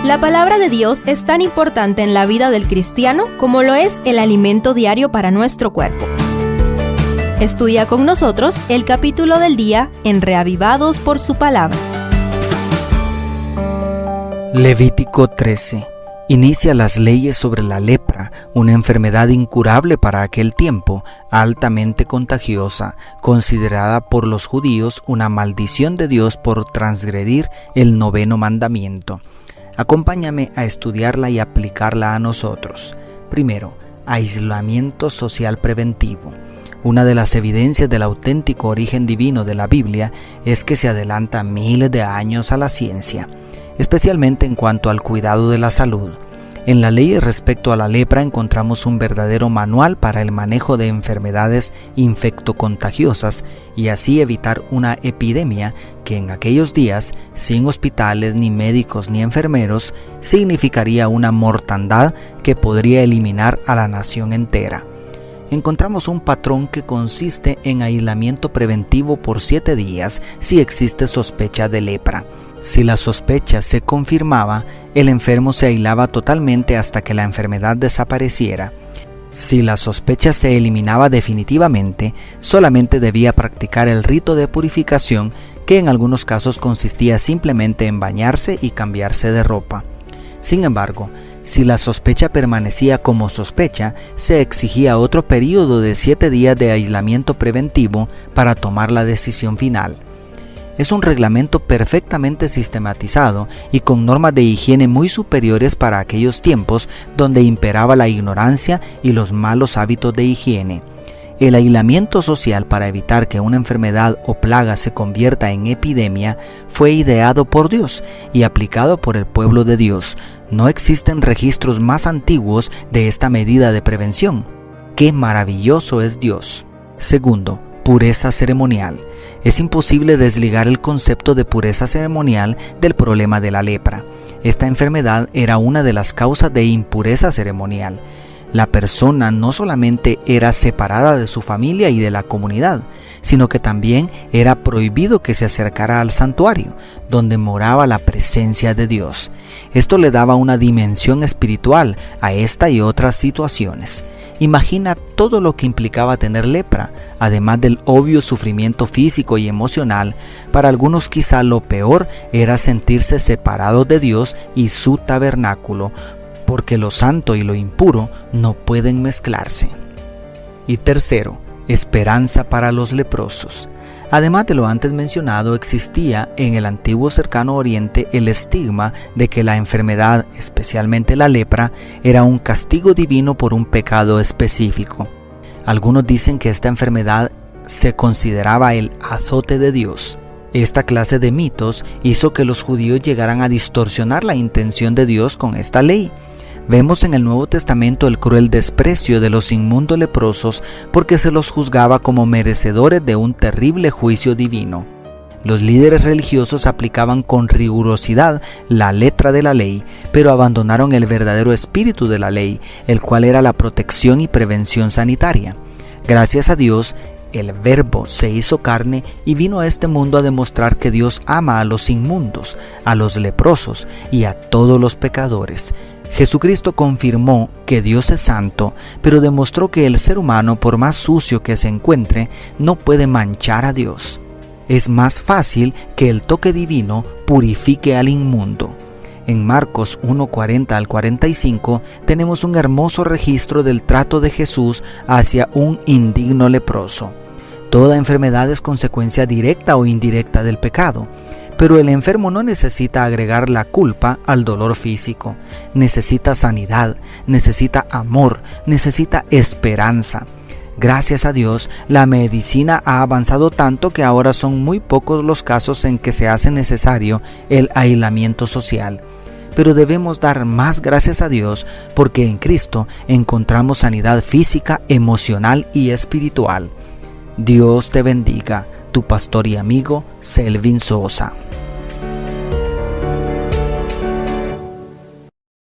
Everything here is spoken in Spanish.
La palabra de Dios es tan importante en la vida del cristiano como lo es el alimento diario para nuestro cuerpo. Estudia con nosotros el capítulo del día en Reavivados por su palabra. Levítico 13. Inicia las leyes sobre la lepra, una enfermedad incurable para aquel tiempo, altamente contagiosa, considerada por los judíos una maldición de Dios por transgredir el 9º mandamiento. Acompáñame a estudiarla y aplicarla a nosotros. Primero, aislamiento social preventivo. Una de las evidencias del auténtico origen divino de la Biblia es que se adelanta miles de años a la ciencia, especialmente en cuanto al cuidado de la salud. En la ley respecto a la lepra encontramos un verdadero manual para el manejo de enfermedades infectocontagiosas y así evitar una epidemia que en aquellos días, sin hospitales, ni médicos, ni enfermeros, significaría una mortandad que podría eliminar a la nación entera. Encontramos un patrón que consiste en aislamiento preventivo por 7 días si existe sospecha de lepra. Si la sospecha se confirmaba, el enfermo se aislaba totalmente hasta que la enfermedad desapareciera. Si la sospecha se eliminaba definitivamente, solamente debía practicar el rito de purificación, que en algunos casos consistía simplemente en bañarse y cambiarse de ropa. Sin embargo, si la sospecha permanecía como sospecha, se exigía otro período de 7 días de aislamiento preventivo para tomar la decisión final. Es un reglamento perfectamente sistematizado y con normas de higiene muy superiores para aquellos tiempos donde imperaba la ignorancia y los malos hábitos de higiene. El aislamiento social para evitar que una enfermedad o plaga se convierta en epidemia fue ideado por Dios y aplicado por el pueblo de Dios. No existen registros más antiguos de esta medida de prevención. ¡Qué maravilloso es Dios! Segundo, pureza ceremonial. Es imposible desligar el concepto de pureza ceremonial del problema de la lepra. Esta enfermedad era una de las causas de impureza ceremonial. La persona no solamente era separada de su familia y de la comunidad, sino que también era prohibido que se acercara al santuario, donde moraba la presencia de Dios. Esto le daba una dimensión espiritual a esta y otras situaciones. Imagina todo lo que implicaba tener lepra, además del obvio sufrimiento físico y emocional. Para algunos quizá lo peor era sentirse separados de Dios y su tabernáculo, porque lo santo y lo impuro no pueden mezclarse. Y tercero, esperanza para los leprosos. Además de lo antes mencionado, existía en el antiguo cercano oriente el estigma de que la enfermedad, especialmente la lepra, era un castigo divino por un pecado específico. Algunos dicen que esta enfermedad se consideraba el azote de Dios. Esta clase de mitos hizo que los judíos llegaran a distorsionar la intención de Dios con esta ley. Vemos en el Nuevo Testamento el cruel desprecio de los inmundos leprosos porque se los juzgaba como merecedores de un terrible juicio divino. Los líderes religiosos aplicaban con rigurosidad la letra de la ley, pero abandonaron el verdadero espíritu de la ley, el cual era la protección y prevención sanitaria. Gracias a Dios, el Verbo se hizo carne y vino a este mundo a demostrar que Dios ama a los inmundos, a los leprosos y a todos los pecadores. Jesucristo confirmó que Dios es santo, pero demostró que el ser humano, por más sucio que se encuentre, no puede manchar a Dios. Es más fácil que el toque divino purifique al inmundo. En Marcos 1:40 al 45 tenemos un hermoso registro del trato de Jesús hacia un indigno leproso. Toda enfermedad es consecuencia directa o indirecta del pecado. Pero el enfermo no necesita agregar la culpa al dolor físico. Necesita sanidad, necesita amor, necesita esperanza. Gracias a Dios, la medicina ha avanzado tanto que ahora son muy pocos los casos en que se hace necesario el aislamiento social. Pero debemos dar más gracias a Dios porque en Cristo encontramos sanidad física, emocional y espiritual. Dios te bendiga, tu pastor y amigo Selvin Sosa.